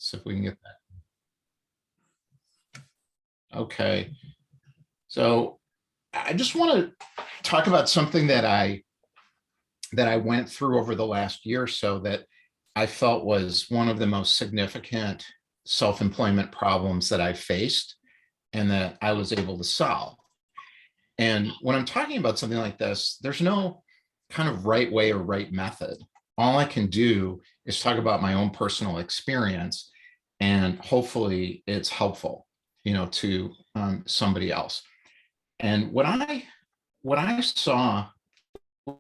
See if we can get that. Okay. So I just want to talk about something that I went through over the last year or so that I felt was one of the most significant self-employment problems that I faced and that I was able to solve. And when I'm talking about something like this, there's no kind of right way or right method. All I can do is talk about my own personal experience, and hopefully it's helpful, to somebody else. And what I saw with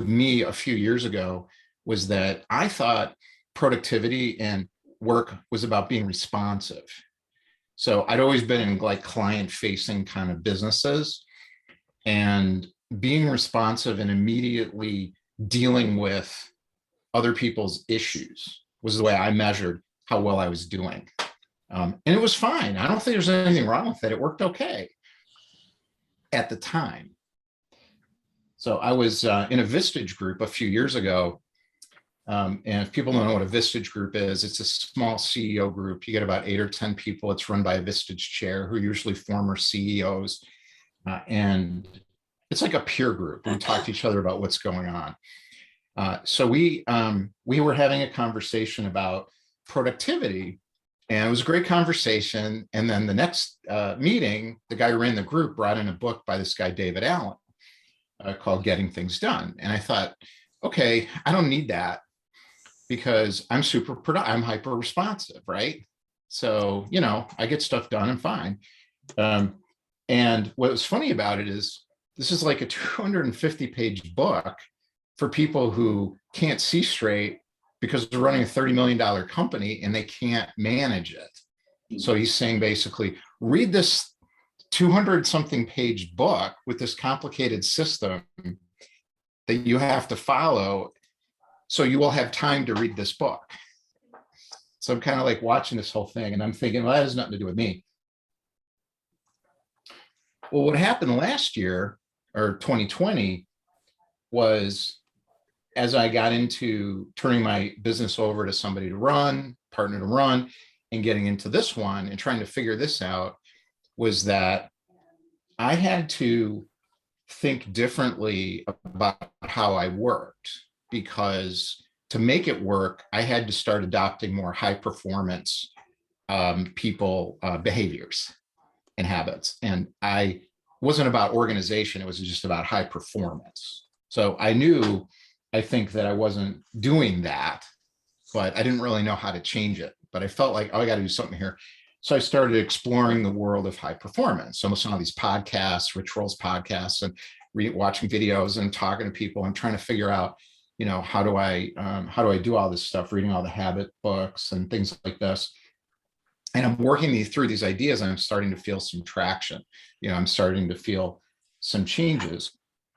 me a few years ago was that I thought productivity and work was about being responsive. So I'd always been in like client-facing kind of businesses, and being responsive and immediately dealing with other people's issues was the way I measured how well I was doing. And it was fine. I don't think there's anything wrong with it. It worked okay at the time. So I was in a Vistage group a few years ago. And if people don't know what a Vistage group is, it's a small CEO group. You get about 8 or 10 people. It's run by a Vistage chair who are usually former CEOs. And it's like a peer group. We talk to each other about what's going on. So we were having a conversation about productivity, and it was a great conversation. And then the next meeting, the guy who ran the group brought in a book by this guy, David Allen, called Getting Things Done. And I thought, okay, I don't need that because I'm I'm hyper responsive, right? So, I get stuff done and fine. And what was funny about it is this is like a 250-page book for people who can't see straight because they're running a $30 million company and they can't manage it. So he's saying basically, read this 200-something page book with this complicated system that you have to follow so you will have time to read this book. So I'm kind of like watching this whole thing and I'm thinking, well, that has nothing to do with me. Well, what happened last year or 2020 was, as I got into turning my business over to somebody to run, partner to run, and getting into this one and trying to figure this out, was that I had to think differently about how I worked, because to make it work, I had to start adopting more high performance people behaviors and habits. And I wasn't about organization. It was just about high performance. So I think that I wasn't doing that, but I didn't really know how to change it. But I felt like, oh, I got to do something here. So I started exploring the world of high performance. So some of these podcasts, Rich Roll's podcasts, and watching videos and talking to people and trying to figure out, how do I do all this stuff, reading all the habit books and things like this. And I'm working through these ideas, and I'm starting to feel some traction. I'm starting to feel some changes.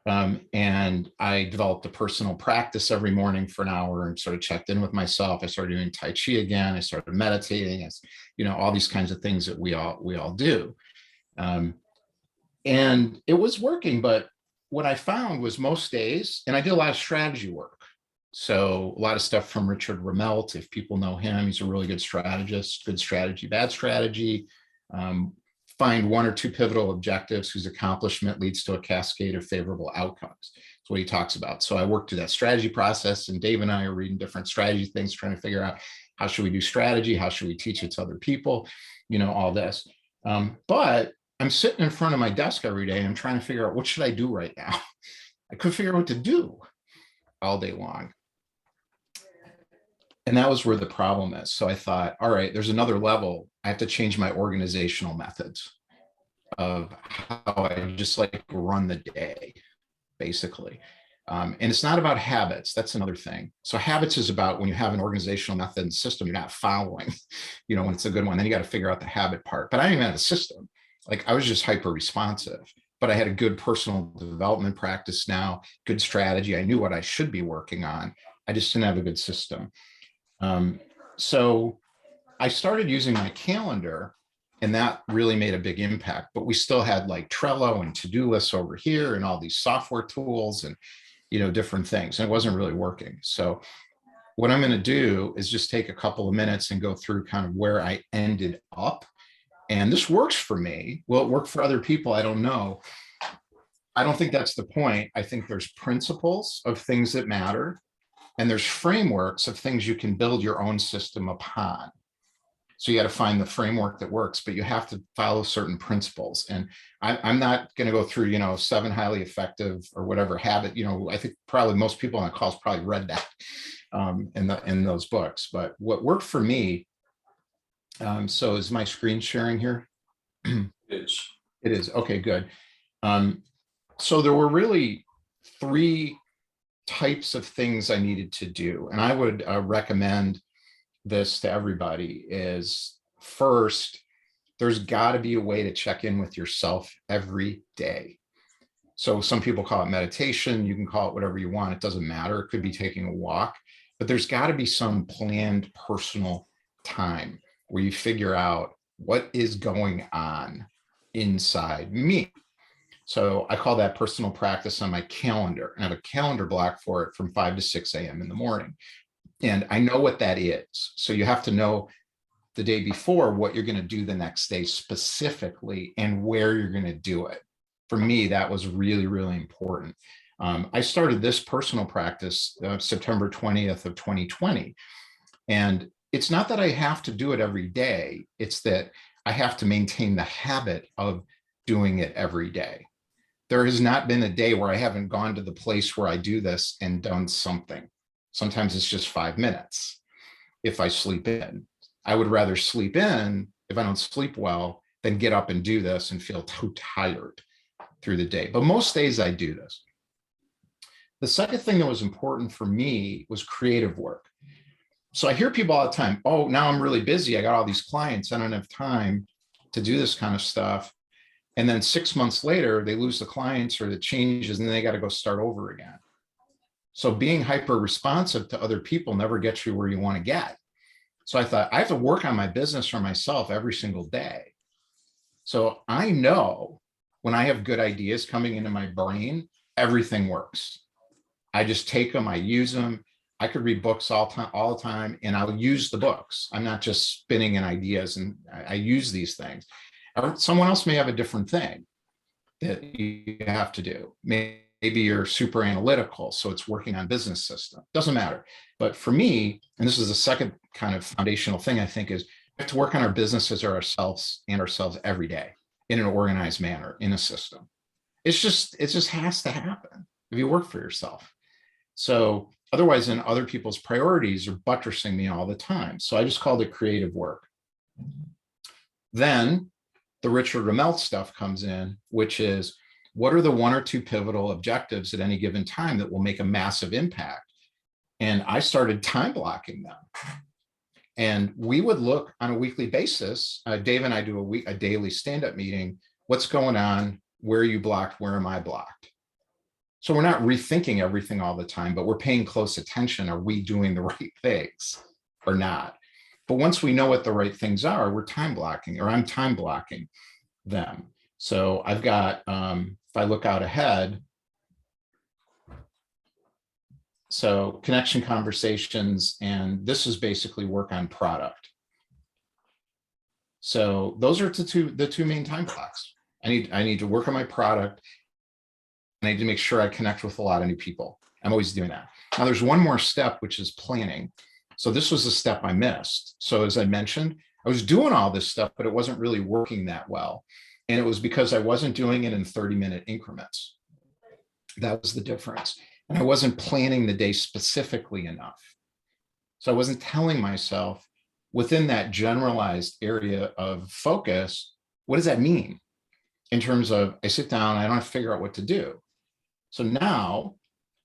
And I developed a personal practice every morning for an hour and sort of checked in with myself. I started doing Tai Chi again. I started meditating, all these kinds of things that we all do. And it was working, but what I found was most days, and I did a lot of strategy work. So a lot of stuff from Richard Ramelt, if people know him, he's a really good strategist, good strategy, bad strategy. Find 1 or 2 pivotal objectives whose accomplishment leads to a cascade of favorable outcomes. That's what he talks about. So I worked through that strategy process, and Dave and I are reading different strategy things, trying to figure out how should we do strategy? How should we teach it to other people? All this. But I'm sitting in front of my desk every day and I'm trying to figure out, what should I do right now? I couldn't figure out what to do all day long. And that was where the problem is. So I thought, all right, there's another level. I have to change my organizational methods of how I just like run the day, basically. And it's not about habits. That's another thing. So habits is about when you have an organizational method and system you're not following, when it's a good one, then you got to figure out the habit part. But I didn't even have a system. Like, I was just hyper responsive, but I had a good personal development practice now, good strategy. I knew what I should be working on. I just didn't have a good system. So I started using my calendar, and that really made a big impact. But we still had like Trello and to-do lists over here and all these software tools and, different things. And it wasn't really working. So what I'm going to do is just take a couple of minutes and go through kind of where I ended up. And this works for me. Will it work for other people? I don't know. I don't think that's the point. I think there's principles of things that matter, and there's frameworks of things you can build your own system upon. So you got to find the framework that works, but you have to follow certain principles. And I'm not going to go through, 7 highly effective or whatever habit. I think probably most people on the calls probably read that in those books. But what worked for me. So is my screen sharing here? It is. It is. Okay, good. So there were really 3 types of things I needed to do. And I would recommend this to everybody is, first, there's got to be a way to check in with yourself every day. So some people call it meditation. You can call it whatever you want. It doesn't matter. It could be taking a walk, but there's got to be some planned personal time where you figure out what is going on inside me. So I call that personal practice on my calendar, and I have a calendar block for it from 5 to 6 a.m. in the morning. And I know what that is. So you have to know the day before what you're going to do the next day specifically and where you're going to do it. For me, that was really, really important. I started this personal practice September 20th of 2020. And it's not that I have to do it every day. It's that I have to maintain the habit of doing it every day. There has not been a day where I haven't gone to the place where I do this and done something. Sometimes it's just 5 minutes if I sleep in. I would rather sleep in if I don't sleep well than get up and do this and feel too tired through the day. But most days I do this. The second thing that was important for me was creative work. So I hear people all the time, oh, now I'm really busy. I got all these clients. I don't have time to do this kind of stuff. And then 6 months later, they lose the clients or the changes, and then they got to go start over again. So being hyper responsive to other people never gets you where you want to get. So I thought I have to work on my business for myself every single day. So I know when I have good ideas coming into my brain, everything works. I just take them, I use them. I could read books all the time, and I'll use the books. I'm not just spinning in ideas, and I use these things. Someone else may have a different thing that you have to do. Maybe you're super analytical, so it's working on business system. Doesn't matter. But for me, and this is the second kind of foundational thing I think, is we have to work on our businesses or ourselves every day in an organized manner, in a system. It just has to happen if you work for yourself. So otherwise, then other people's priorities are buttressing me all the time. So I just called it creative work. Then the Richard Ramelt stuff comes in, which is, what are the 1 or 2 pivotal objectives at any given time that will make a massive impact? And I started time blocking them. And we would look on a weekly basis. Dave and I do a daily stand-up meeting. What's going on? Where are you blocked? Where am I blocked? So we're not rethinking everything all the time, but we're paying close attention. Are we doing the right things or not? But once we know what the right things are, we're time blocking, or I'm time blocking them. So I've got, if I look out ahead, so connection conversations, and this is basically work on product. So those are the two main time blocks. I need to work on my product. I need to make sure I connect with a lot of new people. I'm always doing that. Now there's one more step, which is planning. So this was a step I missed. So as I mentioned, I was doing all this stuff, but it wasn't really working that well. And it was because I wasn't doing it in 30-minute increments. That was the difference. And I wasn't planning the day specifically enough. So I wasn't telling myself within that generalized area of focus, what does that mean? In terms of, I sit down, I don't have to figure out what to do. So now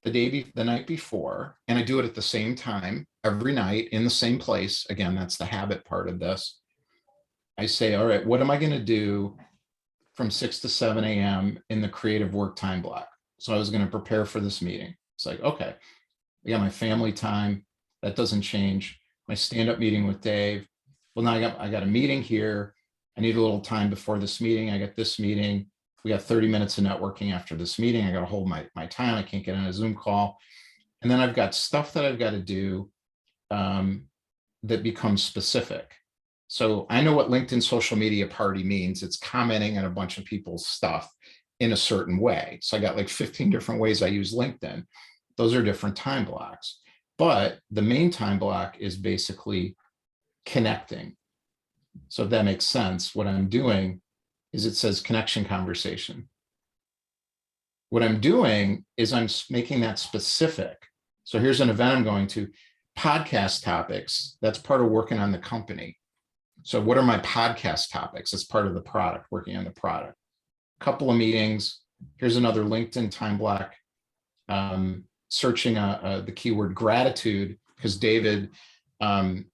the night before, and I do it at the same time every night in the same place. Again, that's the habit part of this. I say, all right, what am I going to do from 6 to 7 a.m. in the creative work time block? So I was going to prepare for this meeting. It's like, okay, I got my family time. That doesn't change. My stand-up meeting with Dave. Well, now I got a meeting here. I need a little time before this meeting. I got this meeting. We got 30 minutes of networking after this meeting. I got to hold my time. I can't get on a Zoom call. And then I've got stuff that I've got to do that becomes specific. So I know what LinkedIn social media party means. It's commenting on a bunch of people's stuff in a certain way. So I got like 15 different ways I use LinkedIn. Those are different time blocks. But the main time block is basically connecting. So if that makes sense, what I'm doing is it says connection conversation. What I'm doing is I'm making that specific. So here's an event I'm going to, podcast topics. That's part of working on the company. So what are my podcast topics? That's part of the product, working on the product. A couple of meetings. Here's another LinkedIn time block. Searching the keyword gratitude, because David Lloyd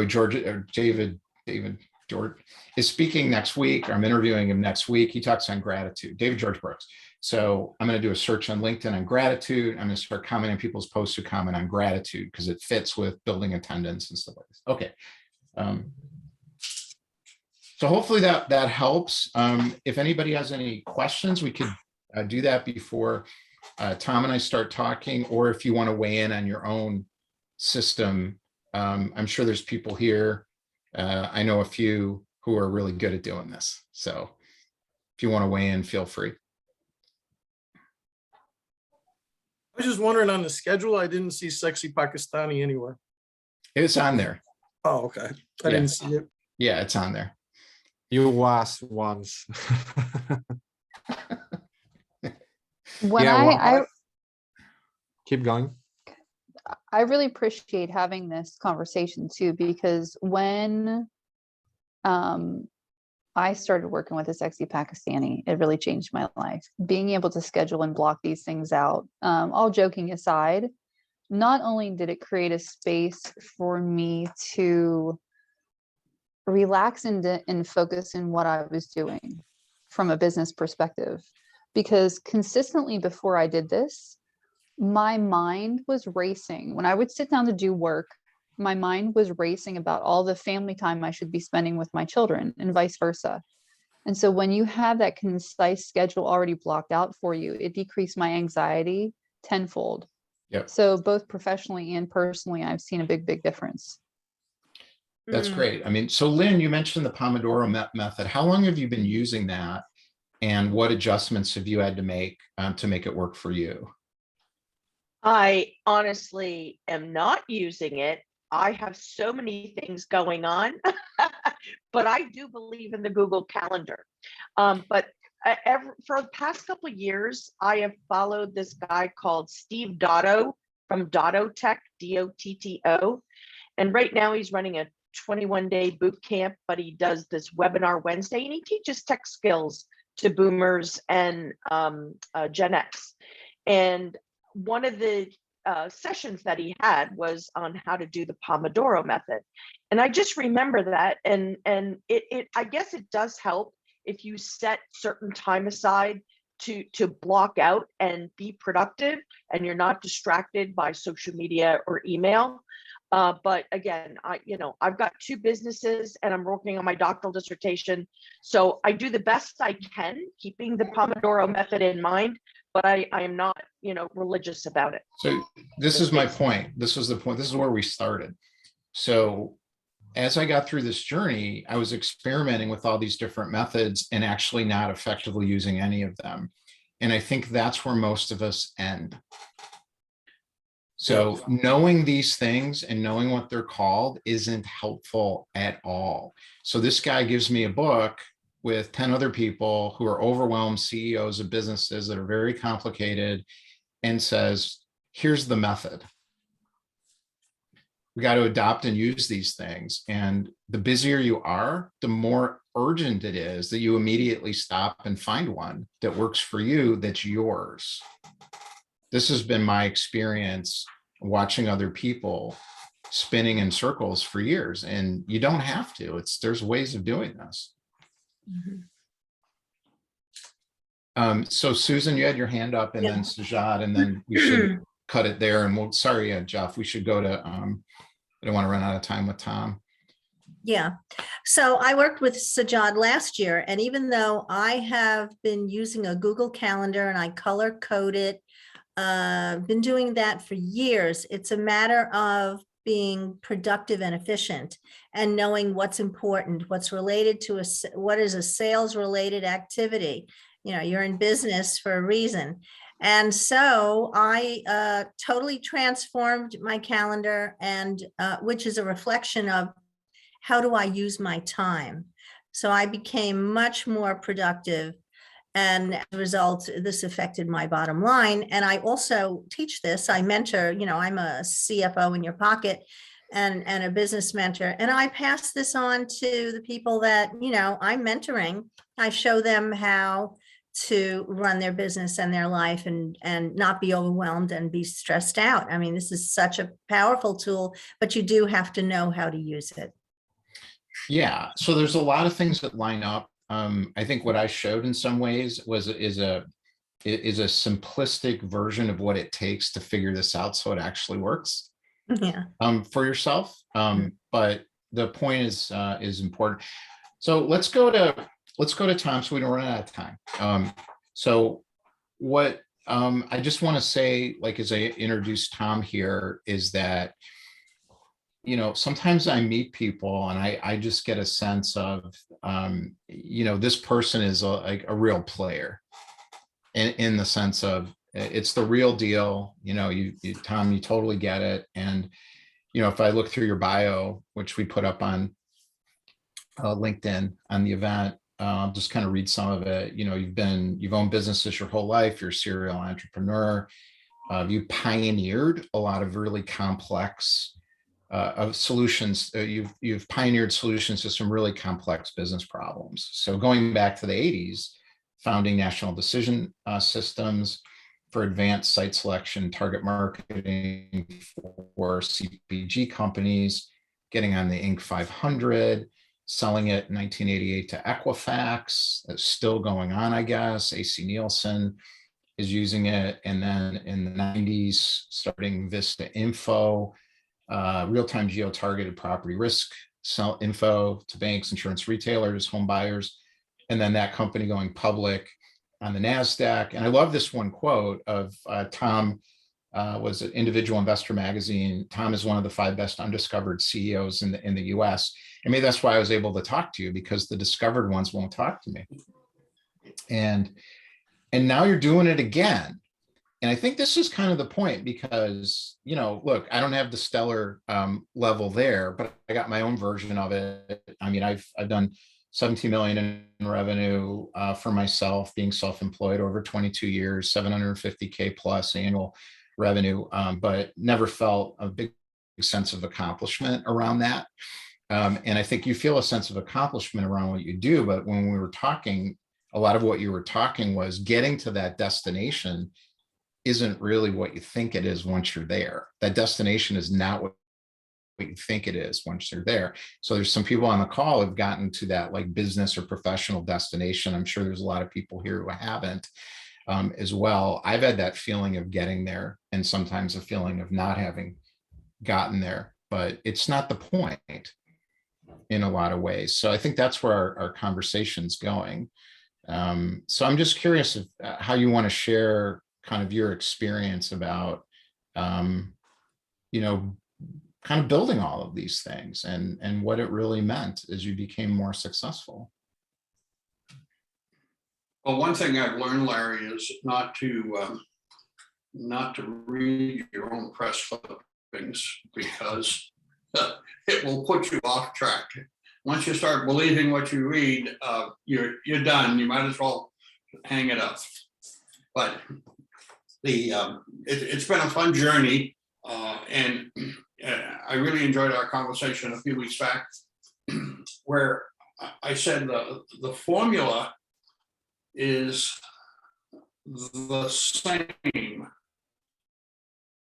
George, or David George is speaking next week. I'm interviewing him next week. He talks on gratitude, David George Brooks. So I'm going to do a search on LinkedIn on gratitude. I'm going to start commenting on people's posts who comment on gratitude because it fits with building attendance and stuff like this. Okay. So hopefully that helps. If anybody has any questions, we could do that before Tom and I start talking, or if you want to weigh in on your own system. I'm sure there's people here. I know a few who are really good at doing this. So if you want to weigh in, feel free. I was just wondering, on the schedule, I didn't see Sexy Pakistani anywhere. It's on there. Oh, okay. I didn't see it. Yeah, it's on there. You was once. When yeah, keep going. I really appreciate having this conversation too, because when I started working with a Sexy Pakistani, it really changed my life. Being able to schedule and block these things out, all joking aside, not only did it create a space for me to relax and focus in what I was doing from a business perspective, because consistently before I did this, my mind was racing. When I would sit down to do work, my mind was racing about all the family time I should be spending with my children and vice versa. And so when you have that concise schedule already blocked out for you, it decreased my anxiety tenfold. Yep. So both professionally and personally, I've seen a big difference. That's great. I mean, so Lynn, you mentioned the Pomodoro method. How long have you been using that? And what adjustments have you had to make it work for you? I honestly am not using it. I have so many things going on, but I do believe in the Google Calendar. But for the past couple of years, I have followed this guy called Steve Dotto from Dotto Tech, D-O-T-T-O. And right now he's running a 21-day boot camp, but he does this webinar Wednesday, and he teaches tech skills to boomers and Gen X. And one of the sessions that he had was on how to do the Pomodoro method. And I just remember that. And it I guess it does help if you set certain time aside to block out and be productive, and you're not distracted by social media or email. But again, I've got 2 businesses and I'm working on my doctoral dissertation. So I do the best I can, keeping the Pomodoro method in mind, but I am not, religious about it. So this is my point. This was the point. This is where we started. So as I got through this journey, I was experimenting with all these different methods and actually not effectively using any of them. And I think that's where most of us end. So knowing these things and knowing what they're called isn't helpful at all. So this guy gives me a book with 10 other people who are overwhelmed CEOs of businesses that are very complicated and says, here's the method. We got to adopt and use these things. And the busier you are, the more urgent it is that you immediately stop and find one that works for you, that's yours. This has been my experience watching other people spinning in circles for years, and you don't have to. There's ways of doing this. So Susan, you had your hand up, and then Sajad, and then we should cut it there. And sorry, Jeff, we should go to, I don't want to run out of time with Tom. Yeah. So I worked with Sajad last year, and even though I have been using a Google Calendar and I color code it, been doing that for years. It's a matter of being productive and efficient and knowing what's important, what's related to what is a sales related activity. You know, you're in business for a reason. And so I totally transformed my calendar, and which is a reflection of how do I use my time? So I became much more productive. And as a result, this affected my bottom line. And I also teach this. I mentor, you know, I'm a CFO in your pocket and a business mentor. And I pass this on to the people that, you know, I'm mentoring. I show them how to run their business and their life and not be overwhelmed and be stressed out. I mean, this is such a powerful tool, but you do have to know how to use it. Yeah, so there's a lot of things that line up. I think what I showed in some ways is a simplistic version of what it takes to figure this out so it actually works. Yeah. For yourself. But the point is important. So let's go to Tom so we don't run out of time. So what I just want to say, like, as I introduce Tom here, is that, you know, sometimes I meet people and I just get a sense of, you know, this person is like a real player in the sense of it's the real deal. You know, Tom, you totally get it. And, you know, if I look through your bio, which we put up on LinkedIn on the event, just kind of read some of it. You know, you've owned businesses your whole life. You're a serial entrepreneur. You pioneered a lot of really complex of solutions. You've pioneered solutions to some really complex business problems. So going back to the 80s, founding national decision systems for advanced site selection, target marketing for CPG companies, getting on the Inc. 500, selling it in 1988 to Equifax. That's still going on, I guess. AC Nielsen is using it. And then in the 90s, starting VistaInfo, real-time geo-targeted property risk sell info to banks, insurance retailers, home buyers, and then that company going public on the NASDAQ. And I love this one quote of Tom, was an Individual Investor magazine. Tom is one of the 5 best undiscovered CEOs in the US. And maybe that's why I was able to talk to you, because the discovered ones won't talk to me. And now you're doing it again. And I think this is kind of the point, because, you know, look, I don't have the stellar level there, but I got my own version of it. I mean, I've done 17 million in revenue for myself, being self-employed over 22 years, 750K plus annual revenue, but never felt a big sense of accomplishment around that. And I think you feel a sense of accomplishment around what you do. But when we were talking, a lot of what you were talking was getting to that destination isn't really what you think it is once you're there. That destination is not what you think it is once you're there. So there's some people on the call who've gotten to that like business or professional destination. I'm sure there's a lot of people here who haven't as well. I've had that feeling of getting there, and sometimes a feeling of not having gotten there, but it's not the point in a lot of ways. So I think that's where our conversation's going. So I'm just curious if, how you want to share kind of your experience about, you know, kind of building all of these things and what it really meant as you became more successful. Well, one thing I've learned, Larry, is not to read your own press clippings, because it will put you off track. Once you start believing what you read, you're done. You might as well hang it up. But it's been a fun journey, and I really enjoyed our conversation a few weeks back, where I said the formula is the same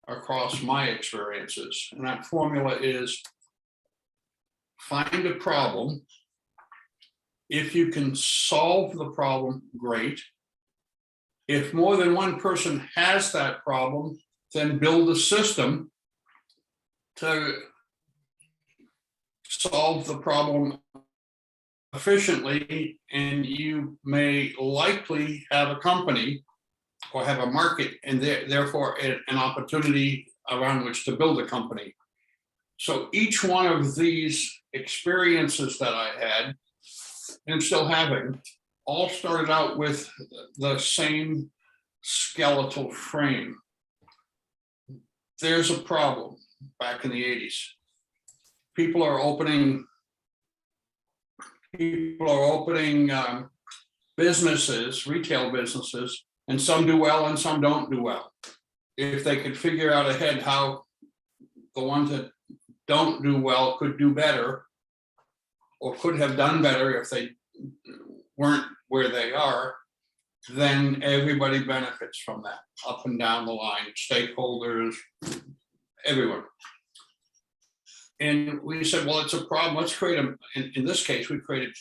across my experiences, and that formula is find a problem. If you can solve the problem, great. If more than one person has that problem, then build a system to solve the problem efficiently, and you may likely have a company or have a market and therefore an opportunity around which to build a company. So each one of these experiences that I had and still having all started out with the same skeletal frame. There's a problem back in the 80s. People are opening businesses, retail businesses, and some do well and some don't do well. If they could figure out ahead how the ones that don't do well could do better, or could have done better if they weren't where they are, then everybody benefits from that, up and down the line, stakeholders, everyone. And we said, well, it's a problem. Let's create in this case, we created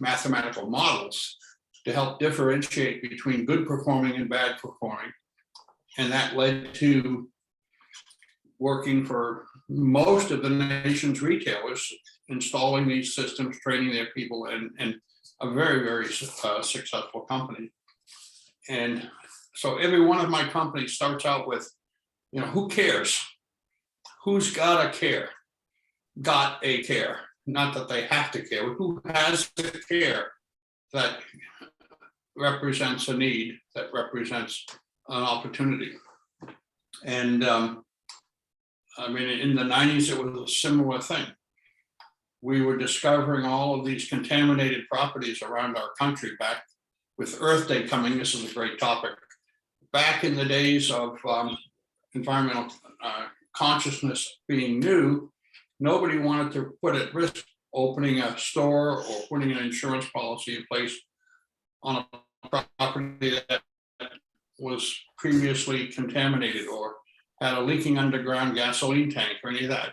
mathematical models to help differentiate between good performing and bad performing. And that led to working for most of the nation's retailers, installing these systems, training their people, and a very, very successful company. And so every one of my companies starts out with, who cares? Who's got a care? Got a care. Not that they have to care, but who has a care that represents a need, that represents an opportunity. And I mean, in the 90s, it was a similar thing. We were discovering all of these contaminated properties around our country back with Earth Day coming. This is a great topic. Back in the days of environmental consciousness being new, nobody wanted to put at risk opening a store or putting an insurance policy in place on a property that was previously contaminated or had a leaking underground gasoline tank or any of that.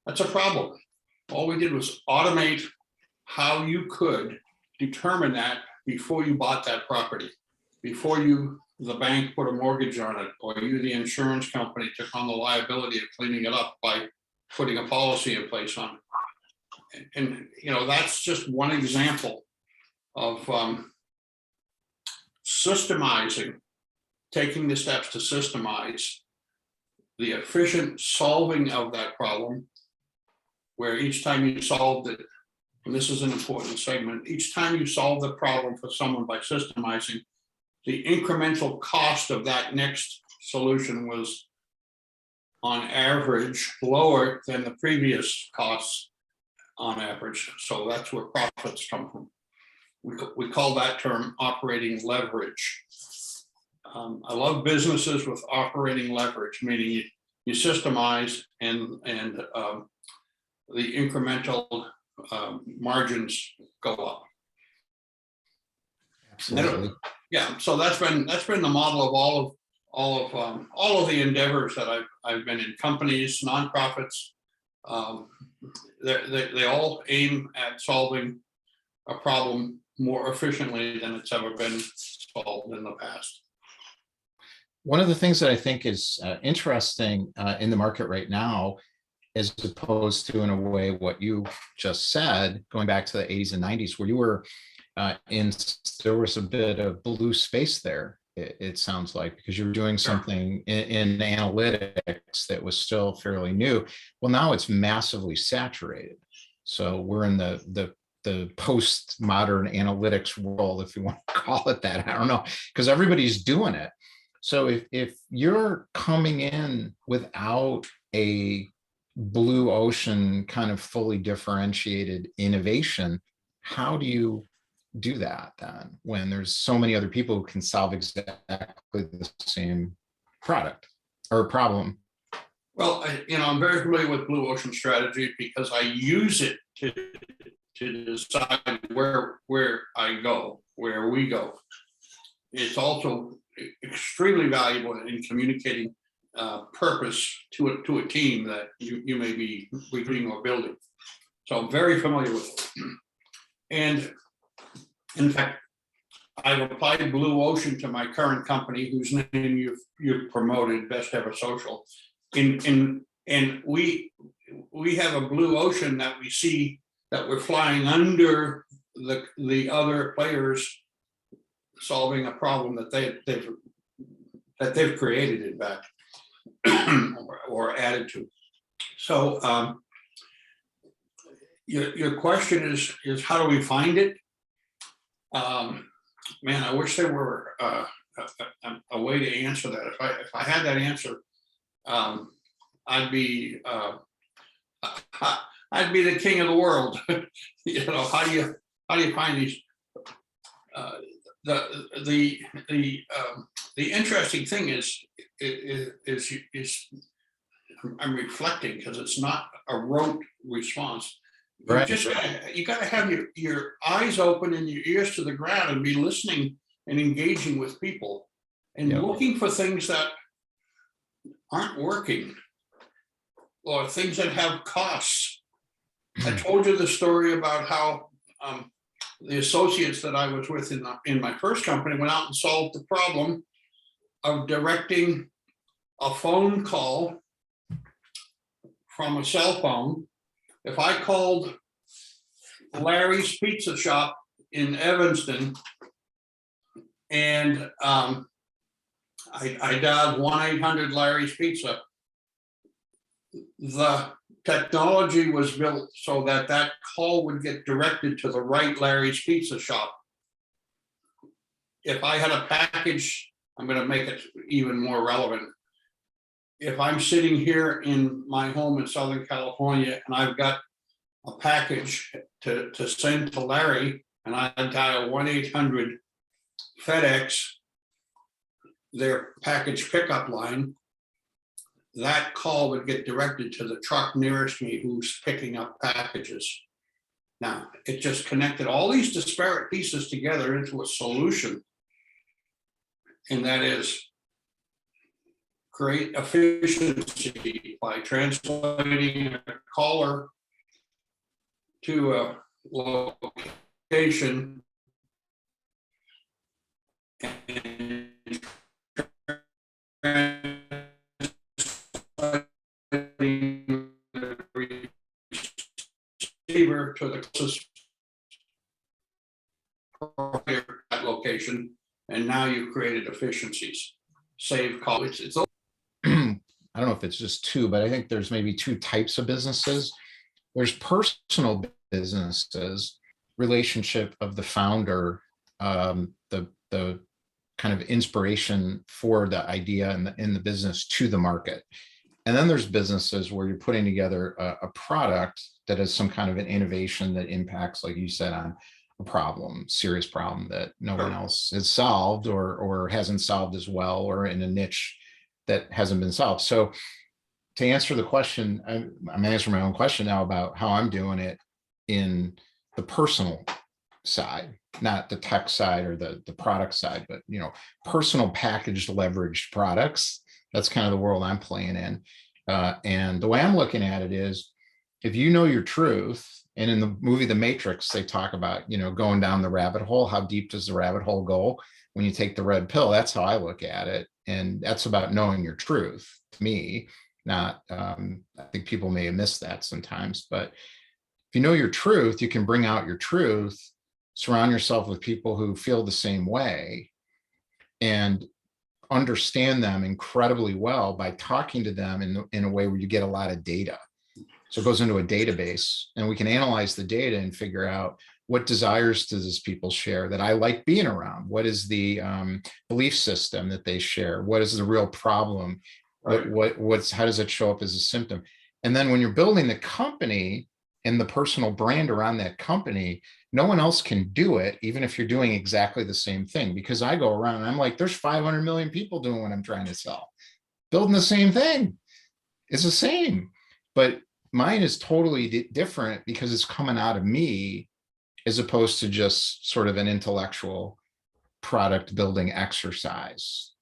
That's a problem. All we did was automate how you could determine that before you bought that property, before the bank put a mortgage on it, or you, the insurance company, took on the liability of cleaning it up by putting a policy in place on it. And that's just one example of systemizing, taking the steps to systemize the efficient solving of that problem, where each time you solved it, and this is an important segment, each time you solve the problem for someone by systemizing, the incremental cost of that next solution was on average lower than the previous costs on average. So that's where profits come from. We call that term operating leverage. I love businesses with operating leverage, meaning you systemize and the incremental margins go up. Absolutely. Yeah, so that's been the model of all of the endeavors that I've been in, companies, nonprofits. They all aim at solving a problem more efficiently than it's ever been solved in the past. One of the things that I think is interesting in the market right now, as opposed to, in a way, what you just said, going back to the 80s and 90s, where you were there was a bit of blue space there, it sounds like, because you're doing something in analytics that was still fairly new. Well, now it's massively saturated. So we're in the postmodern analytics world, if you want to call it that. I don't know, because everybody's doing it. So if you're coming in without a blue ocean kind of fully differentiated innovation, how do you do that then when there's so many other people who can solve exactly the same product or problem? Well, I'm very familiar with blue ocean strategy because I use it to decide where I go, where we go. It's also extremely valuable in communicating purpose to a team that you may be recruiting or building. So I'm very familiar with it. And in fact, I've applied blue ocean to my current company, whose name you've promoted, Best Ever Social. And we have a blue ocean that we see that we're flying under the other players solving a problem that they've that they've created, in fact, or added to. So your question is how do we find it? Man, I wish there were a way to answer that. If I had that answer, I'd be the king of the world. You know, how do you find these? The interesting thing is I'm reflecting because it's not a rote response. Right. You gotta have your eyes open and your ears to the ground and be listening and engaging with people and Yep. looking for things that aren't working or things that have costs. I told you the story about how the associates that I was with in my first company went out and solved the problem of directing a phone call from a cell phone. If I called Larry's Pizza Shop in Evanston and I dialed 1-800 Larry's Pizza, the technology was built so that that call would get directed to the right Larry's Pizza Shop. If I had a package, I'm going to make it even more relevant. If I'm sitting here in my home in Southern California and I've got a package to send to Larry and I dial 1-800 FedEx, their package pickup line, that call would get directed to the truck nearest me who's picking up packages. Now, it just connected all these disparate pieces together into a solution. And that is create efficiency by translating a caller to a location and receiver to the closest that location, and now you've created efficiencies, save costs. It's I don't know if it's just two, but I think there's maybe two types of businesses. There's personal businesses, relationship of the founder, the kind of inspiration for the idea in the business to the market. And then there's businesses where you're putting together a product that is some kind of an innovation that impacts, like you said, on a problem, serious problem that no one else has solved or hasn't solved as well, or in a niche that hasn't been solved. So to answer the question, I'm answering my own question now about how I'm doing it in the personal side, not the tech side or the product side, but personal packaged leveraged products. That's kind of the world I'm playing in. And the way I'm looking at it is, if you know your truth, and in the movie The Matrix, they talk about, going down the rabbit hole. How deep does the rabbit hole go when you take the red pill? That's how I look at it. And that's about knowing your truth to me. Not, I think people may have missed that sometimes, but if you know your truth, you can bring out your truth, surround yourself with people who feel the same way, and understand them incredibly well by talking to them in a way where you get a lot of data. So it goes into a database, and we can analyze the data and figure out what desires do these people share that I like being around. What is the belief system that they share? What is the real problem? Right. How does it show up as a symptom? And then when you're building the company and the personal brand around that company, no one else can do it, even if you're doing exactly the same thing. Because I go around and I'm like, there's 500 million people doing what I'm trying to sell, building the same thing. It's the same, but mine is totally different because it's coming out of me, as opposed to just sort of an intellectual product building exercise.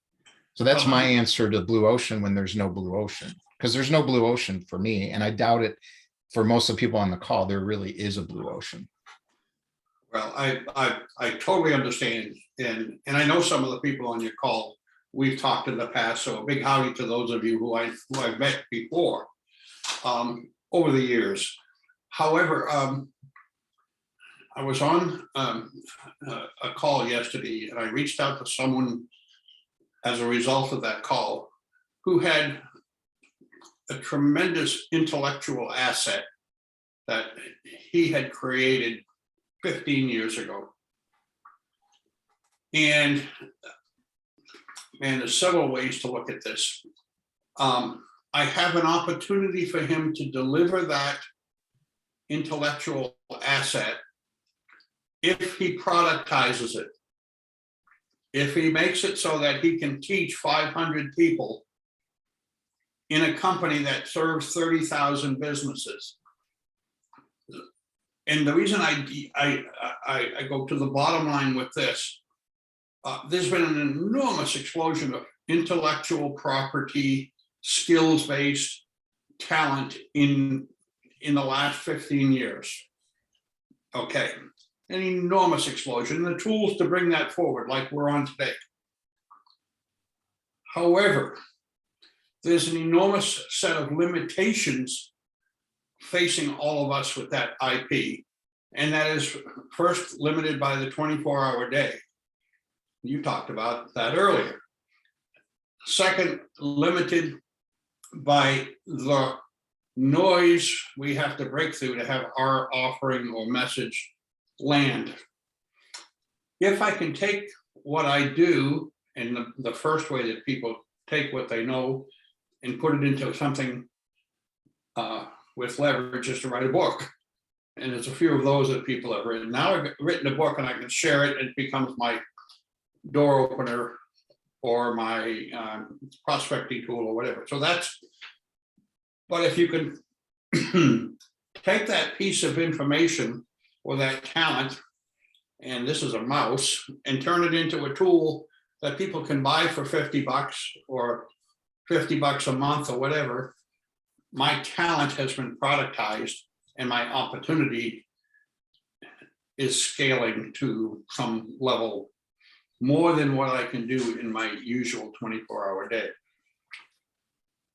So that's my answer to blue ocean when there's no blue ocean, because there's no blue ocean for me. And I doubt it for most of the people on the call, there really is a blue ocean. Well, I totally understand. And I know some of the people on your call, we've talked in the past. So a big howdy to those of you who I've met before over the years. However, I was on a call yesterday and I reached out to someone as a result of that call, who had a tremendous intellectual asset that he had created 15 years ago. And man, there's several ways to look at this. I have an opportunity for him to deliver that intellectual asset if he productizes it. If he makes it so that he can teach 500 people in a company that serves 30,000 businesses. And the reason I go to the bottom line with this, there's been an enormous explosion of intellectual property, skills-based talent in the last 15 years. Okay, an enormous explosion, the tools to bring that forward like we're on today. However, there's an enormous set of limitations facing all of us with that IP. And that is first limited by the 24-hour day. You talked about that earlier. Second, limited by the noise we have to break through to have our offering or message land. If I can take what I do, and the first way that people take what they know and put it into something with leverage is to write a book. And there's a few of those that people have written. Now I've written a book and I can share it. It becomes my door opener or my prospecting tool or whatever. So that's, but if you can take that piece of information or that talent, and this is a mouse, and turn it into a tool that people can buy for 50 bucks or 50 bucks a month or whatever, my talent has been productized and my opportunity is scaling to some level more than what I can do in my usual 24-hour day.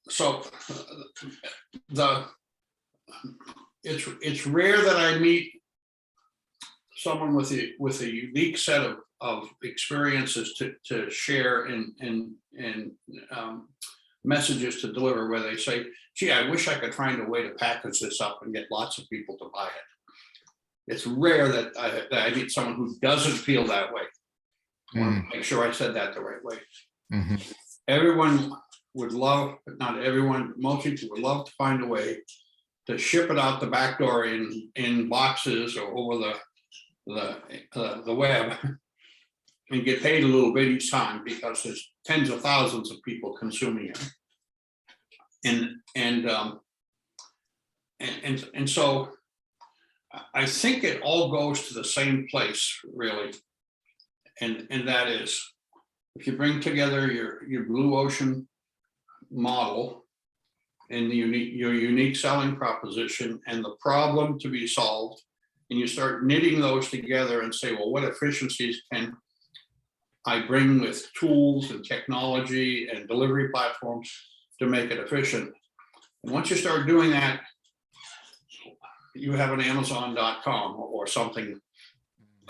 So it's rare that I meet someone with a unique set of experiences to share and messages to deliver where they say, gee, I wish I could find a way to package this up and get lots of people to buy it. It's rare that I meet someone who doesn't feel that way. I want to make sure I said that the right way. Mm-hmm. Everyone would love, but not everyone, most people would love to find a way to ship it out the back door in boxes or over the web and get paid a little bit each time because there's tens of thousands of people consuming it. And so I think it all goes to the same place, really. And that is, if you bring together your blue ocean model and your unique selling proposition and the problem to be solved, and you start knitting those together and say, well, what efficiencies can I bring with tools and technology and delivery platforms to make it efficient? And once you start doing that, you have an Amazon.com or something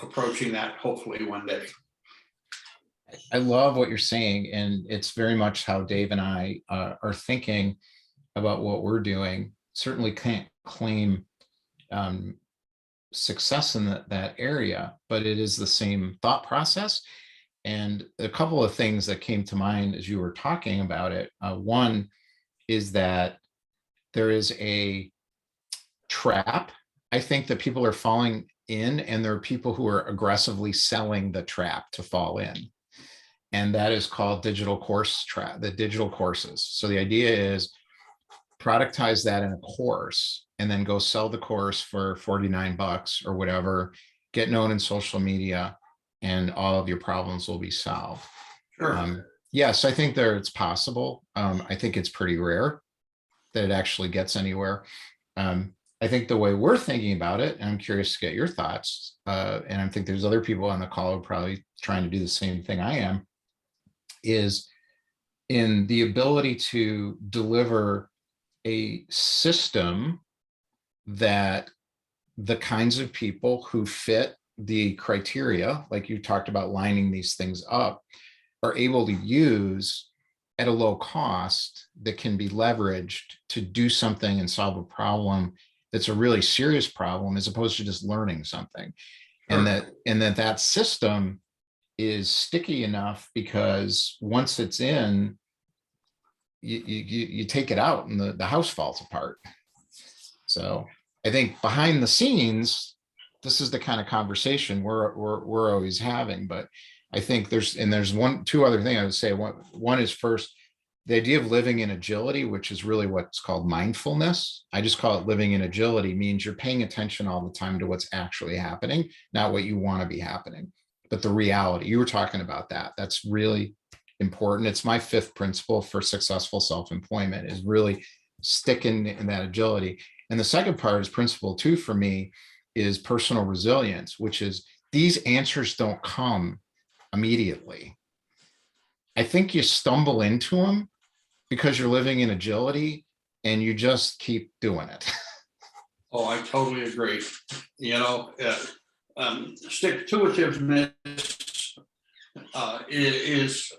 approaching that hopefully one day. I love what you're saying, and it's very much how Dave and I are thinking about what we're doing. Certainly can't claim success in that area, but it is the same thought process. And a couple of things that came to mind as you were talking about it. One is that there is a trap, I think, that people are falling in, and there are people who are aggressively selling the trap to fall in. And that is called digital course trap, the digital courses. So the idea is productize that in a course and then go sell the course for 49 bucks or whatever, get known in social media, and all of your problems will be solved. Sure. Yes, I think it's possible. I think it's pretty rare that it actually gets anywhere. I think the way we're thinking about it, and I'm curious to get your thoughts, and I think there's other people on the call who are probably trying to do the same thing I am, is in the ability to deliver a system that the kinds of people who fit the criteria, like you talked about lining these things up, are able to use at a low cost that can be leveraged to do something and solve a problem that's a really serious problem, as opposed to just learning something. And that system is sticky enough, because once it's in, you take it out and the house falls apart. So I think behind the scenes, this is the kind of conversation we're always having. But I think there's two other things I would say. One is, first, the idea of living in agility, which is really what's called mindfulness. I just call it living in agility, means you're paying attention all the time to what's actually happening, not what you want to be happening, but the reality. You were talking about that. That's really important. It's my 5th principle for successful self-employment, is really sticking in that agility. And the second part is principle 2 for me, is personal resilience, which is these answers don't come immediately. I think you stumble into them because you're living in agility, and you just keep doing it. Oh, I totally agree. You know, stick-to-itiveness is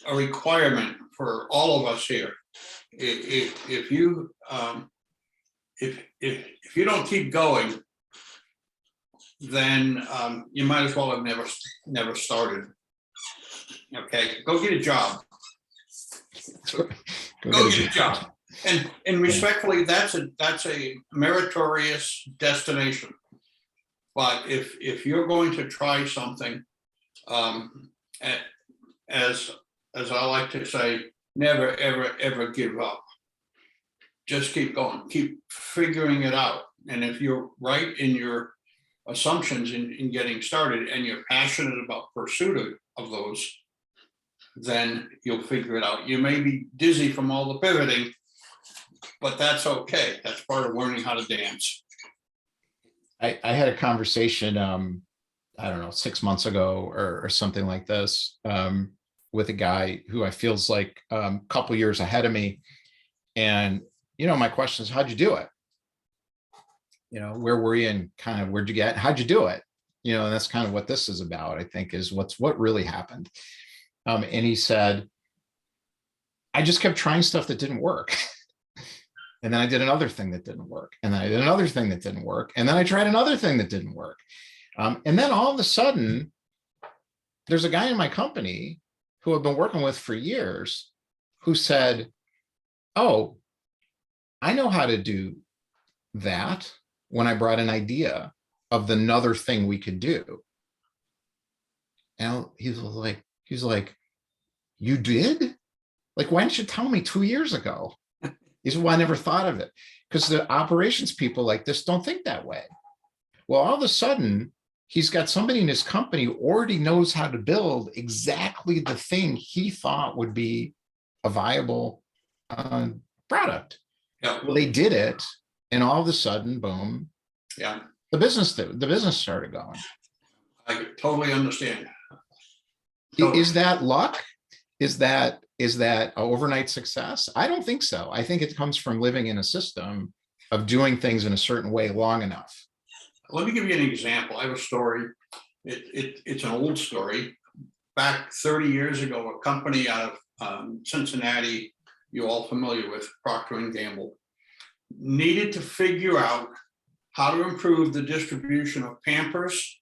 a requirement for all of us here. If you don't keep going, then you might as well have never started. Okay, go get a job. Go get a job. And respectfully, that's a meritorious destination. But if you're going to try something, as I like to say, never, ever give up. Just keep going, keep figuring it out. And if you're right in your assumptions in getting started, and you're passionate about pursuit of those, then you'll figure it out. You may be dizzy from all the pivoting, but that's okay. That's part of learning how to dance. I had a conversation, I don't know, 6 months ago or something like this, with a guy who I feels like a couple years ahead of me. And, my question is, how'd you do it? Where were you, and kind of where'd you get, how'd you do it? And that's kind of what this is about, I think, is what really happened. And he said, I just kept trying stuff that didn't work. And then I did another thing that didn't work. And then I did another thing that didn't work. And then I tried another thing that didn't work. And then all of a sudden, there's a guy in my company who I've been working with for years who said, oh, I know how to do that, when I brought an idea of another thing we could do. And he's like, you did? Like, why didn't you tell me 2 years ago? He said, well, I never thought of it. Because the operations people like this don't think that way. Well, all of a sudden, he's got somebody in his company who already knows how to build exactly the thing he thought would be a viable product. Yeah. Well, they did it, and all of a sudden, boom. Yeah. The business started going. I totally understand. Is that luck? Is that an overnight success? I don't think so. I think it comes from living in a system of doing things in a certain way long enough. Let me give you an example. I have a story. It's an old story. Back 30 years ago, a company out of Cincinnati, you all familiar with, Procter & Gamble, needed to figure out how to improve the distribution of Pampers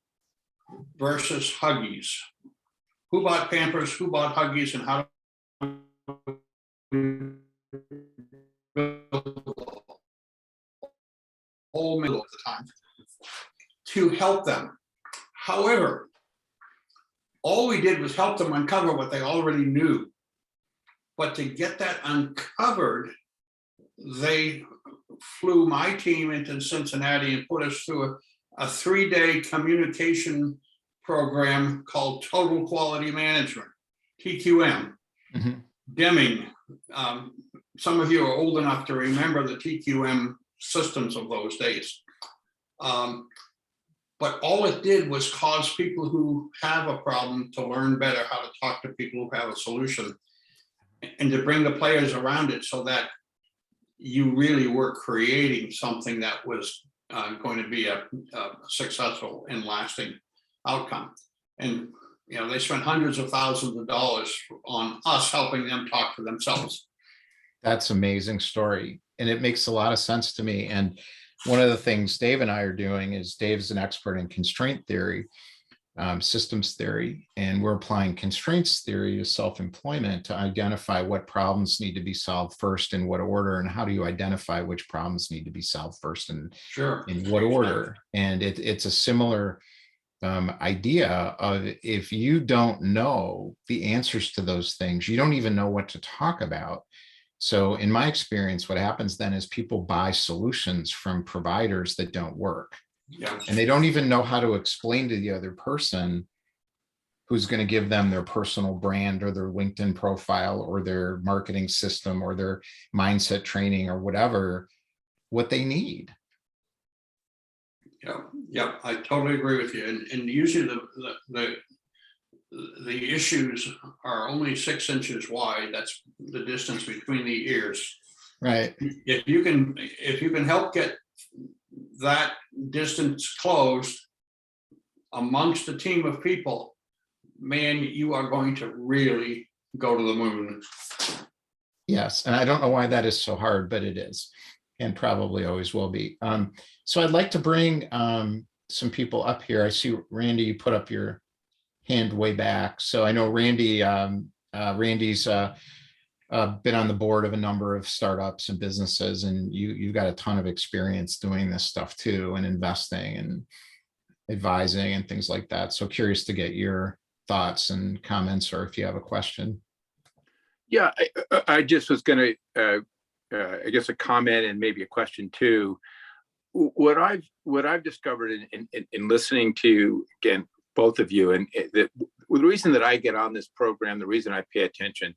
versus Huggies. Who bought Pampers, who bought Huggies, and how whole middle of the time to help them. However, all we did was help them uncover what they already knew. But to get that uncovered, they flew my team into Cincinnati and put us through a 3-day communication program called Total Quality Management, TQM. Mm-hmm. Deming, some of you are old enough to remember the TQM systems of those days. But all it did was cause people who have a problem to learn better how to talk to people who have a solution, and to bring the players around it so that you really were creating something that was going to be a successful and lasting outcome. And You know, they spend hundreds of thousands of dollars on us helping them talk to themselves. That's an amazing story. And it makes a lot of sense to me. And one of the things Dave and I are doing is Dave's an expert in constraint theory, systems theory, and we're applying constraints theory to self-employment to identify what problems need to be solved first, in what order, and how do you identify which problems need to be solved first and Sure. in what order. And it's a similar idea of, if you don't know the answers to those things, you don't even know what to talk about. So in my experience, what happens then is people buy solutions from providers that don't work. Yeah. And they don't even know how to explain to the other person who's going to give them their personal brand or their LinkedIn profile or their marketing system or their mindset training or whatever, what they need. Yeah, I totally agree with you. And usually the issues are only 6 inches wide. That's the distance between the ears. Right. If you can help get that distance closed amongst a team of people, man, you are going to really go to the moon. Yes. And I don't know why that is so hard, but it is, and probably always will be. So I'd like to bring some people up here. I see Randy, you put up your hand way back. So I know Randy, Randy's been on the board of a number of startups and businesses, and you've got a ton of experience doing this stuff too, and investing and advising and things like that. So curious to get your thoughts and comments, or if you have a question. Yeah, I just was going to, I guess, a comment and maybe a question too. What I've discovered in listening to, again, both of you, and the reason that I get on this program, the reason I pay attention,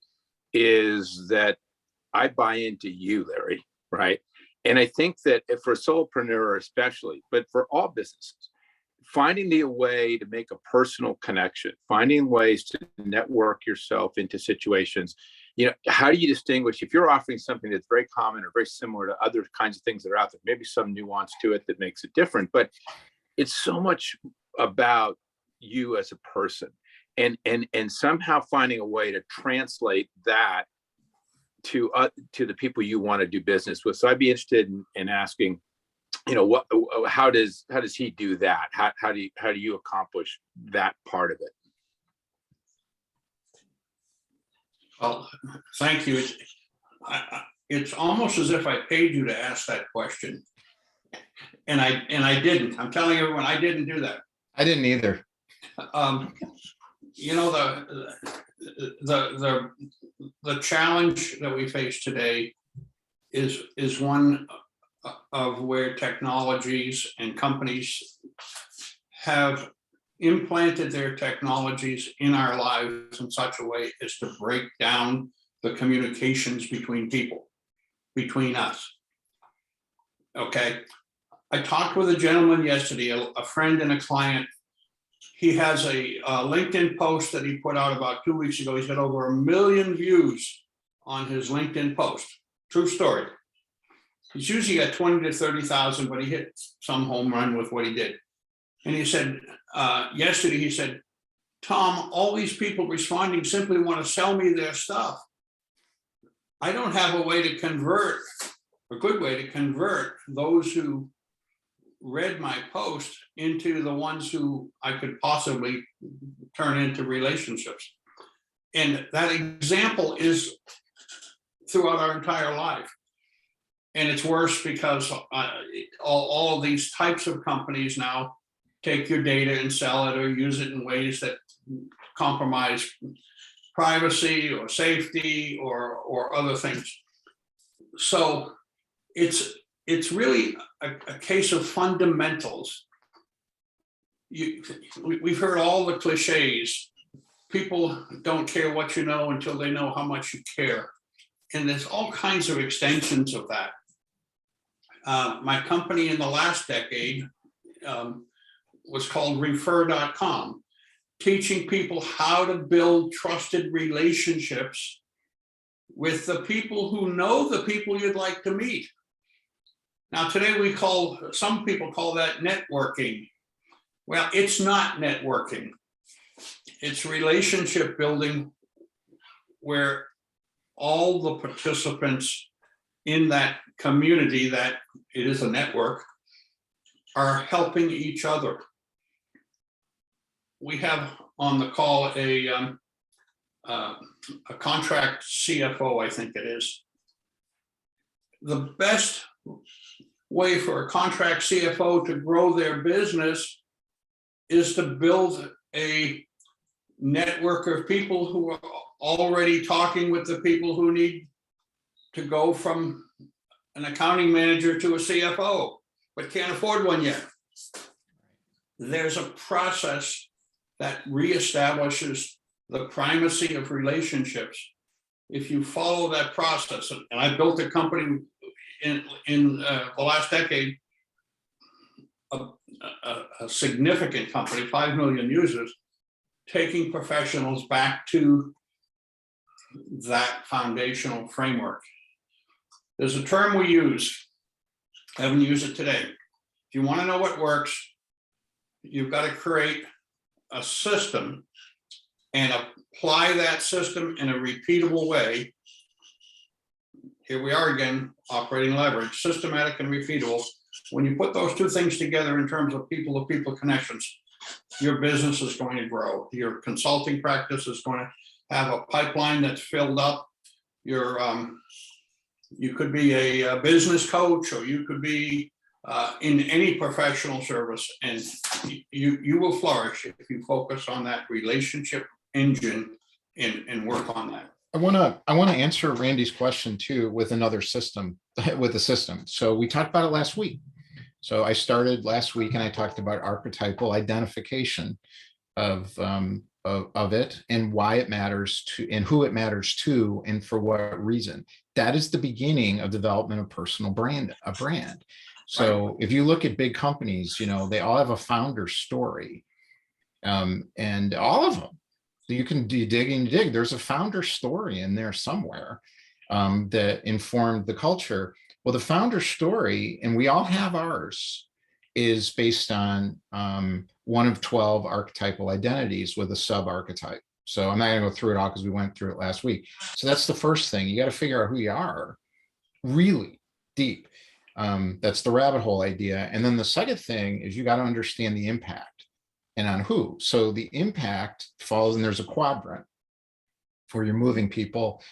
is that I buy into you, Larry, right? And I think that for a solopreneur especially, but for all businesses, finding the way to make a personal connection, finding ways to network yourself into situations, how do you distinguish if you're offering something that's very common or very similar to other kinds of things that are out there, maybe some nuance to it that makes it different, but it's so much about you as a person. And somehow finding a way to translate that to the people you want to do business with. So I'd be interested in asking, how does he do that? How do you accomplish that part of it? Well, thank you. It's almost as if I paid you to ask that question, and I didn't. I'm telling everyone I didn't do that. I didn't either. The challenge that we face today is one of where technologies and companies have implanted their technologies in our lives in such a way as to break down the communications between people, between us. Okay. I talked with a gentleman yesterday, a friend and a client. He has a LinkedIn post that he put out about 2 weeks ago. He's got over 1 million views on his LinkedIn post. True story. He's usually got 20 to 30,000, but he hit some home run with what he did. And he said, yesterday, he said, Tom, all these people responding simply want to sell me their stuff. I don't have a way to convert, a good way to convert those who read my post into the ones who I could possibly turn into relationships. And that example is throughout our entire life. And it's worse because all of these types of companies now take your data and sell it or use it in ways that compromise privacy or safety or other things. So it's really a case of fundamentals. We've heard all the cliches. People don't care what you know until they know how much you care. And there's all kinds of extensions of that. My company in the last decade was called refer.com, teaching people how to build trusted relationships with the people who know the people you'd like to meet. Now, today some people call that networking. Well, it's not networking. It's relationship building where all the participants in that community, that it is a network, are helping each other. We have on the call a contract CFO, I think it is. The best way for a contract CFO to grow their business is to build a network of people who are already talking with the people who need to go from an accounting manager to a CFO, but can't afford one yet. There's a process that reestablishes the primacy of relationships. If you follow that process, and I built a company in the last decade, a significant company, 5 million users, taking professionals back to that foundational framework. There's a term we use, I haven't used it today. If you want to know what works, you've got to create a system and apply that system in a repeatable way. Here we are again, operating leverage, systematic and repeatable. When you put those two things together in terms of people-to-people connections, your business is going to grow. Your consulting practice is going to have a pipeline that's filled up. You could be a business coach, or you could be in any professional service, and you will flourish if you focus on that relationship engine and work on that. I want to answer Randy's question too with another system, with a system. So we talked about it last week. So I started last week and I talked about archetypal identification of it and why it matters to, and who it matters to, and for what reason. That is the beginning of development of personal brand, a brand. So if you look at big companies, you know, they all have a founder story, and all of them. You can do dig. There's a founder story in there somewhere that informed the culture. Well, the founder story, and we all have ours, is based on one of 12 archetypal identities with a sub-archetype. So I'm not going to go through it all because we went through it last week. So that's the first thing. You got to figure out who you are really deep. That's the rabbit hole idea. And then the second thing is you got to understand the impact and on who. So the impact falls, and there's a quadrant where you're moving people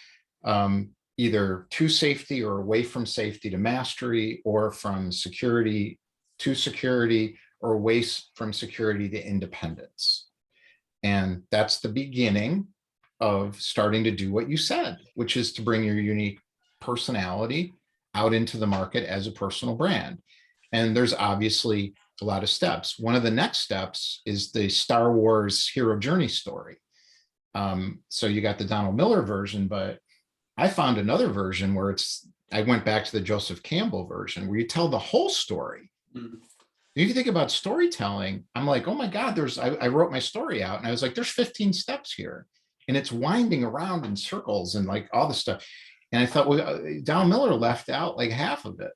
either to safety or away from safety to mastery, or from security to security, or away from security to independence. And that's the beginning of starting to do what you said, which is to bring your unique personality out into the market as a personal brand. And there's obviously a lot of steps. One of the next steps is the Star Wars hero journey story. So you got the Donald Miller version, but I found another version where I went back to the Joseph Campbell version where you tell the whole story. Mhm. If you think about storytelling, I'm like, oh my God, I wrote my story out and I was like, there's 15 steps here, and it's winding around in circles and like all the stuff. And I thought, well, Donald Miller left out like half of it.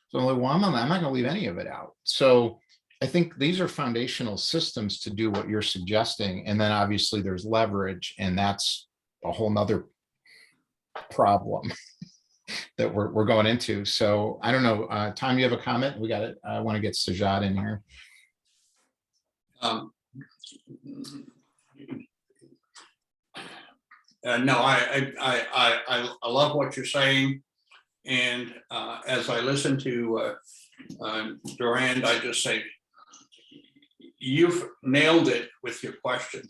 So I'm like, well, I'm not going to leave any of it out. So I think these are foundational systems to do what you're suggesting. And then obviously there's leverage, and that's a whole nother problem that we're going into. So I don't know, Tom, you have a comment? We got it. I want to get Sajad in here. No, I love what you're saying. And as I listen to Durand, I just say, you've nailed it with your question.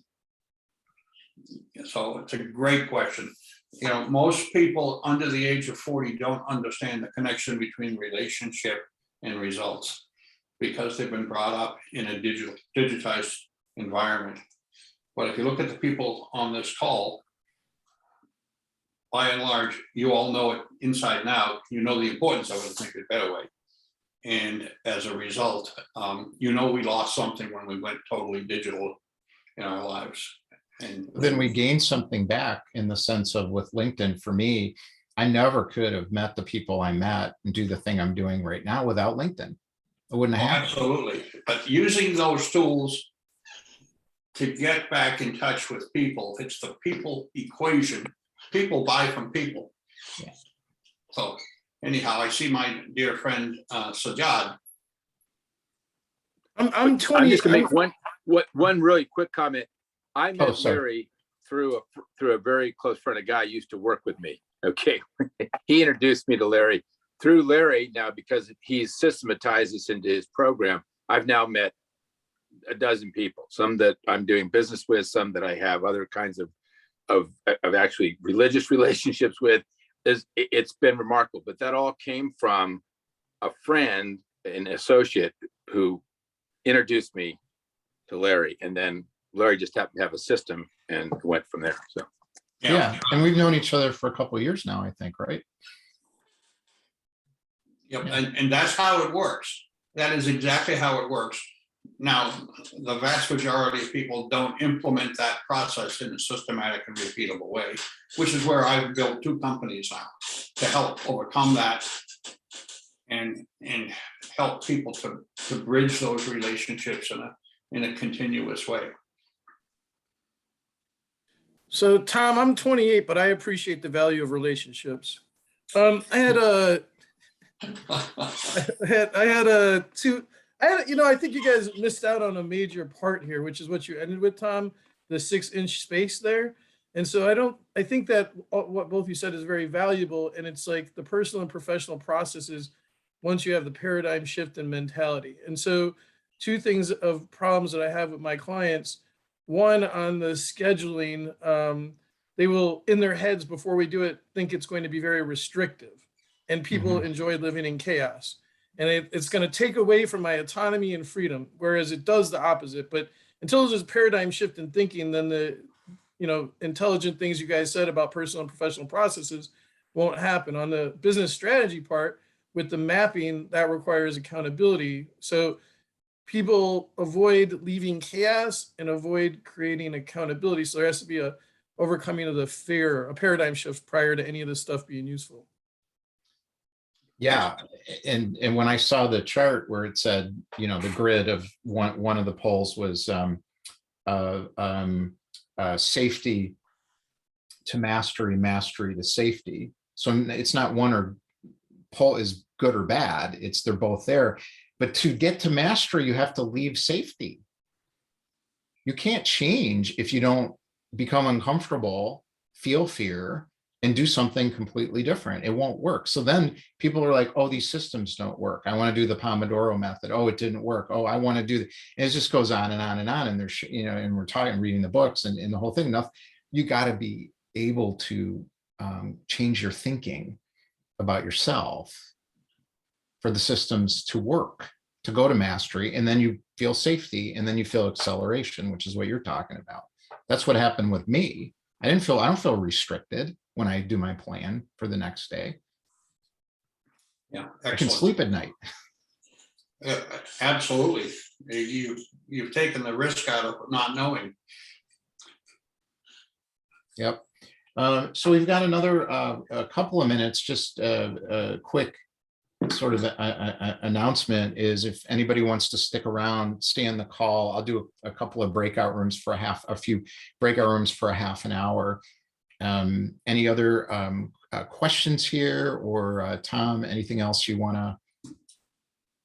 So it's a great question. You know, most people under the age of 40 don't understand the connection between relationship and results because they've been brought up in a digitized environment. But if you look at the people on this call, by and large, you all know it inside and out. You know the importance of it, I think, in a better way. And as a result, you know, we lost something when we went totally digital in our lives. And then we gained something back in the sense of, with LinkedIn, for me, I never could have met the people I met and do the thing I'm doing right now without LinkedIn. I wouldn't have. absolutely. But using those tools to get back in touch with people. It's the people equation. People buy from people. Yeah. So anyhow, I see my dear friend Sajad. I'm 20. I'm just gonna make one really quick comment. I Oh, met sorry. Larry through a very close friend, a guy who used to work with me. Okay, he introduced me to Larry. Through Larry now, because he's systematized this into his program, I've now met a dozen people. Some that I'm doing business with, some that I have other kinds of actually religious relationships with. It's been remarkable. But that all came from a friend, an associate who introduced me to Larry, and then Larry just happened to have a system and went from there. So Yeah, and we've known each other for a couple of years now, I think, right? Yep, and that's how it works. That is exactly how it works. Now, the vast majority of people don't implement that process in a systematic and repeatable way, which is where I've built 2 companies now to help overcome that and help people to bridge those relationships in a continuous way. So Tom, I'm 28, but I appreciate the value of relationships. I had I think you guys missed out on a major part here, which is what you ended with, Tom, the 6-inch space there. And so I think that what both you said is very valuable. And it's like the personal and professional processes once you have the paradigm shift in mentality. And so 2 things of problems that I have with my clients. One, on the scheduling, they will, in their heads before we do it, think it's going to be very restrictive. And people enjoy living in chaos. And it's going to take away from my autonomy and freedom, whereas it does the opposite. But until there's a paradigm shift in thinking, then the intelligent things you guys said about personal and professional processes won't happen. On the business strategy part, with the mapping, that requires accountability. So people avoid leaving chaos and avoid creating accountability. So there has to be a overcoming of the fear, a paradigm shift prior to any of this stuff being useful. Yeah, and when I saw the chart where it said, the grid of one of the poles was safety to mastery, mastery to safety. So it's not one or pole is good or bad. It's they're both there. But to get to mastery, you have to leave safety. You can't change if you don't become uncomfortable, feel fear, and do something completely different. It won't work. So then people are like, oh, these systems don't work. I want to do the Pomodoro method. Oh, it didn't work. Oh, I want to do that. And it just goes on and on and on. And there's, and we're talking, reading the books and the whole thing. Enough, you got to be able to change your thinking about yourself for the systems to work, to go to mastery. And then you feel safety, and then you feel acceleration, which is what you're talking about. That's what happened with me. I don't feel restricted when I do my plan for the next day. Yeah, I can sleep at night. Absolutely. You've taken the risk out of not knowing. Yep. So we've got another a couple of minutes. Just a quick sort of announcement is if anybody wants to stick around, stay on the call. I'll do a couple of breakout rooms for a few breakout rooms for a half an hour. Any other questions here, or Tom, anything else you want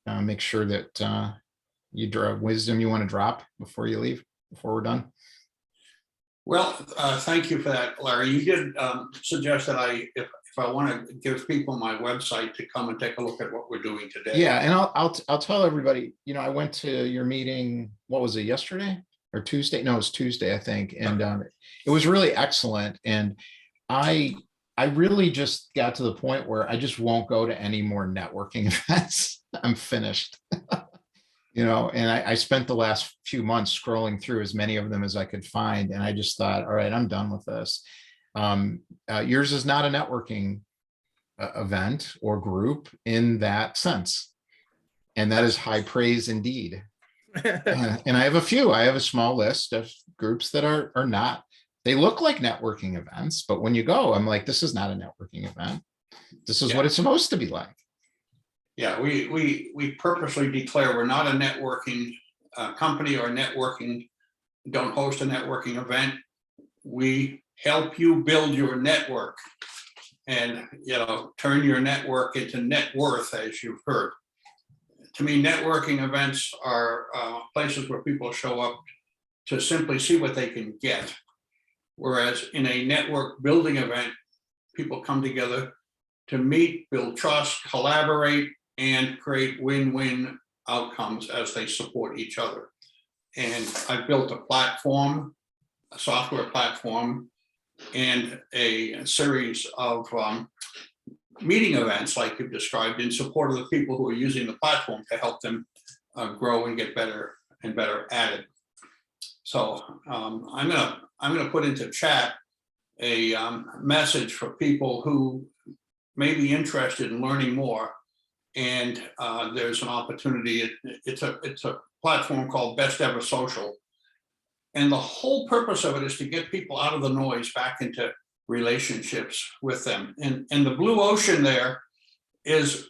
to make sure that you draw wisdom you want to drop before you leave, before we're done? Well, thank you for that, Larry. You did suggest that if I want to give people my website to come and take a look at what we're doing today. Yeah, and I'll tell everybody. I went to your meeting. What was it, yesterday or Tuesday? No, it was Tuesday, I think, and it was really excellent. And I really just got to the point where I just won't go to any more networking events. I'm finished. And I spent the last few months scrolling through as many of them as I could find. And I just thought, all right, I'm done with this. Yours is not a networking event or group in that sense. And that is high praise indeed. And I have a few. I have a small list of groups that are not. They look like networking events, but when you go, I'm like, this is not a networking event. This is what it's supposed to be like. Yeah, we purposely declare we're not a networking company or networking don't host a networking event. We help you build your network and, turn your network into net worth, as you've heard. To me, networking events are places where people show up to simply see what they can get. Whereas in a network building event, people come together to meet, build trust, collaborate, and create win-win outcomes as they support each other. And I've built a platform, a software platform, and a series of meeting events like you've described in support of the people who are using the platform to help them grow and get better and better at it. So I'm gonna put into chat a message for people who may be interested in learning more. And there's an opportunity. It's a platform called Best Ever Social. And the whole purpose of it is to get people out of the noise back into relationships with them. And the blue ocean there is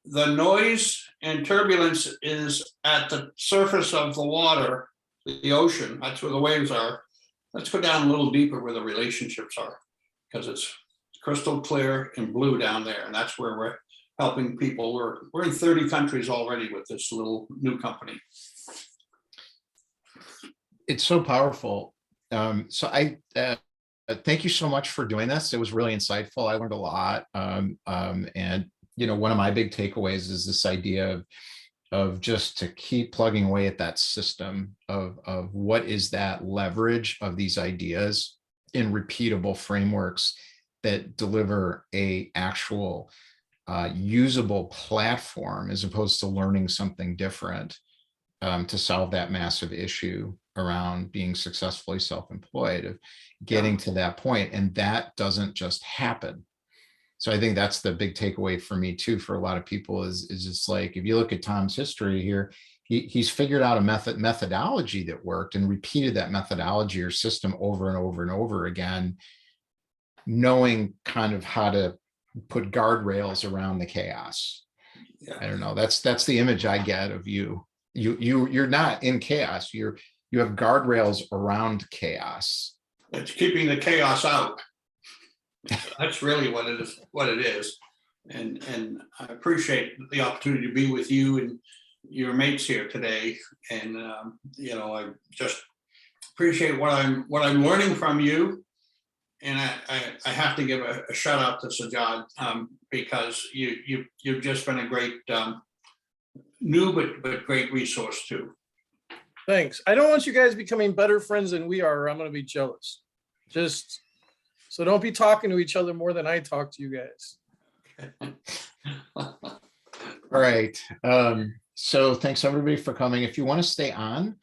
the noise and turbulence is at the surface of the water, the ocean. That's where the waves are. Let's go down a little deeper where the relationships are, because it's crystal clear and blue down there. And that's where we're helping people. We're in 30 countries already with this little new company. It's so powerful. So I thank you so much for doing this. It was really insightful. I learned a lot. And one of my big takeaways is this idea of just to keep plugging away at that system of what is that leverage of these ideas in repeatable frameworks that deliver a actual usable platform, as opposed to learning something different to solve that massive issue around being successfully self-employed, of getting to that point. And that doesn't just happen. So I think that's the big takeaway for me too, for a lot of people is it's like, if you look at Tom's history here, he's figured out a methodology that worked and repeated that methodology or system over and over and over again, knowing kind of how to put guardrails around the chaos. Yeah. I don't know. That's the image I get of you. You're not in chaos. You have guardrails around chaos. It's keeping the chaos out. That's really what it is. And I appreciate the opportunity to be with you and your mates here today. And I just appreciate what I'm learning from you. And I have to give a shout out to Sajad because you've just been a great new but great resource too. Thanks. I don't want you guys becoming better friends than we are, or I'm going to be jealous. Just so don't be talking to each other more than I talk to you guys. All right. So thanks everybody for coming. If you want to stay on,